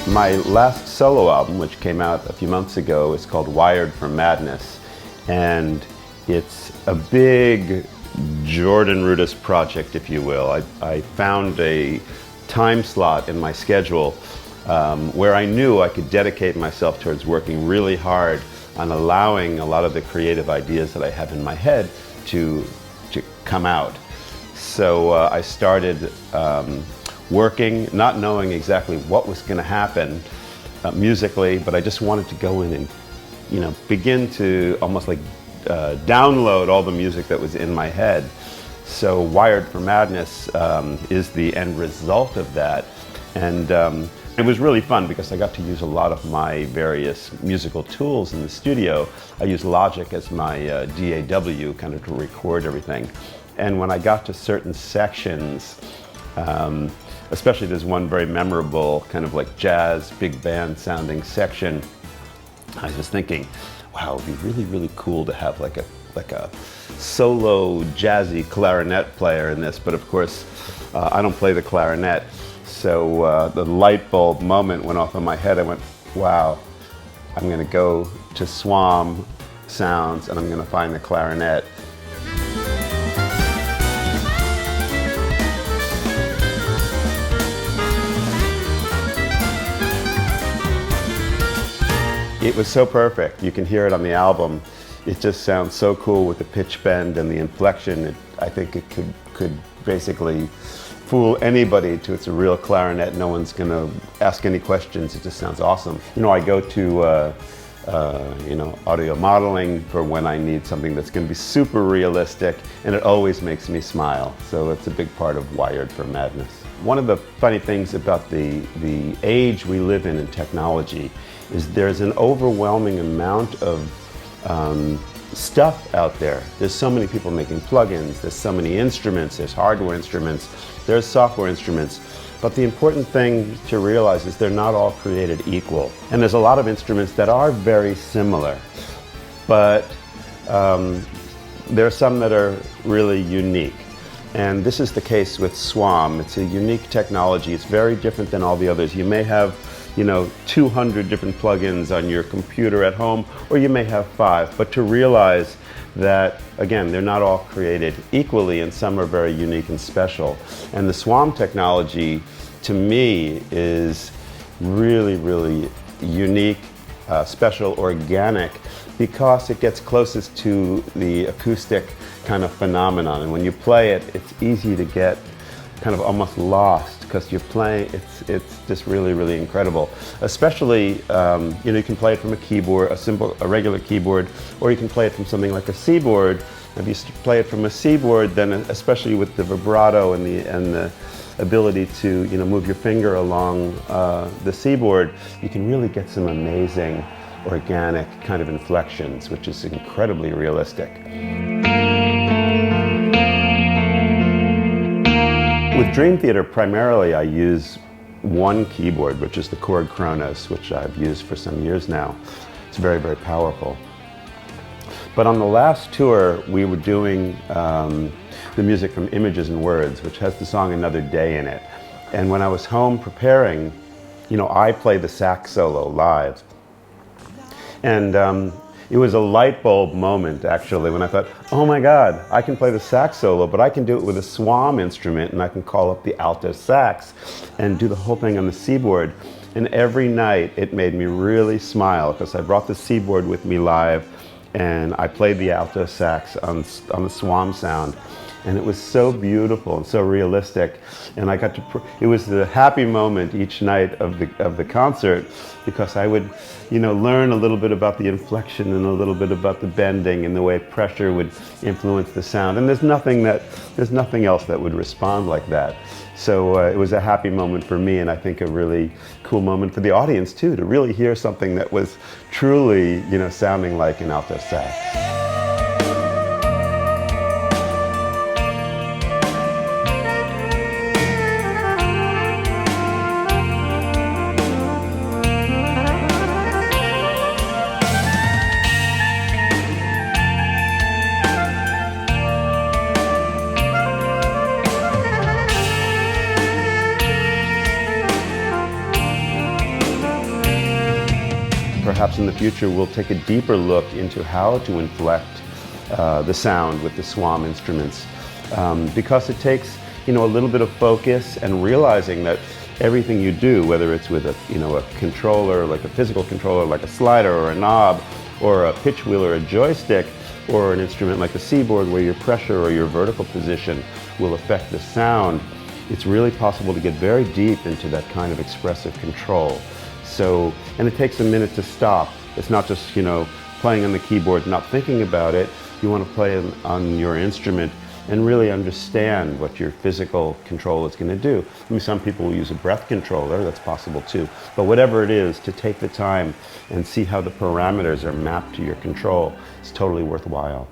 My last solo album, which came out a few months ago, is called Wired for Madness. And it's a big Jordan Rudess project, if you will. I found a time slot in my schedule where I knew I could dedicate myself towards working really hard on allowing a lot of the creative ideas that I have in my head to come out. So I started working, not knowing exactly what was going to happen musically, but I just wanted to go in and, you know, begin to almost like download all the music that was in my head. So Wired for Madness is the end result of that. And it was really fun because I got to use a lot of my various musical tools in the studio. I use Logic as my DAW kind of to record everything. And when I got to certain sections, especially there's one very memorable kind of like jazz, big band sounding section, I was just thinking, wow, it would be really, really cool to have like a solo jazzy clarinet player in this. But of course, I don't play the clarinet. So the light bulb moment went off in my head. I went, wow, I'm going to go to SWAM Sounds and I'm going to find the clarinet. It was so perfect. You can hear it on the album. It just sounds so cool with the pitch bend and the inflection. I think it could basically fool anybody to it's a real clarinet. No one's going to ask any questions. It just sounds awesome. You know, I go to you know, audio modeling for when I need something that's going to be super realistic, and it always makes me smile. So it's a big part of Wired for Madness. One of the funny things about the age we live in technology is there's an overwhelming amount of stuff out there. There's so many people making plugins, there's so many instruments, there's hardware instruments, there's software instruments. But the important thing to realize is they're not all created equal. And there's a lot of instruments that are very similar, but there are some that are really unique. And this is the case with SWAM. It's a unique technology. It's very different than all the others. You may have, you know, 200 different plugins on your computer at home, or you may have 5. But to realize that, again, they're not all created equally, and some are very unique and special. And the SWAM technology, to me, is really, really unique, special, organic, because it gets closest to the acoustic kind of phenomenon. And when you play it, it's easy to get kind of almost lost because you're playing, it's just really, really incredible. Especially, you know, you can play it from a keyboard, a regular keyboard, or you can play it from something like a C-board. If you play it from a C-board, then especially with the vibrato and the ability to, you know, move your finger along the C-board, you can really get some amazing organic kind of inflections, which is incredibly realistic. With Dream Theater, primarily I use one keyboard, which is the Chord Kronos, which I've used for some years now. It's very, very powerful. But on the last tour, we were doing the music from Images&Words, which has the song Another Day in it. And when I was home preparing, you know, I play the sax solo live. And it was a light bulb moment, actually, when I thought, oh my God, I can play the sax solo, but I can do it with a SWAM instrument, and I can call up the alto sax and do the whole thing on the C-board. And every night it made me really smile because I brought the C-board with me live, and I played the alto sax on the SWAM sound. And it was so beautiful and so realistic, and I got to. It was the happy moment each night of the concert, because I would, you know, learn a little bit about the inflection and a little bit about the bending and the way pressure would influence the sound. And there's nothing else that would respond like that. So it was a happy moment for me, and I think a really cool moment for the audience too, to really hear something that was truly, you know, sounding like an alto sax. perhaps in the future we'll take a deeper look into how to inflect the sound with the SWAM instruments, because it takes a little bit of focus and realizing that everything you do, whether it's with a controller, like a physical controller, like a slider or a knob, or a pitch wheel or a joystick, or an instrument like a seaboard where your pressure or your vertical position will affect the sound, it's really possible to get very deep into that kind of expressive control. So, and it takes a minute to stop. It's not just, playing on the keyboard, not thinking about it. You want to play on your instrument and really understand what your physical control is going to do. I mean, some people will use a breath controller, that's possible too. But whatever it is, to take the time and see how the parameters are mapped to your control is totally worthwhile.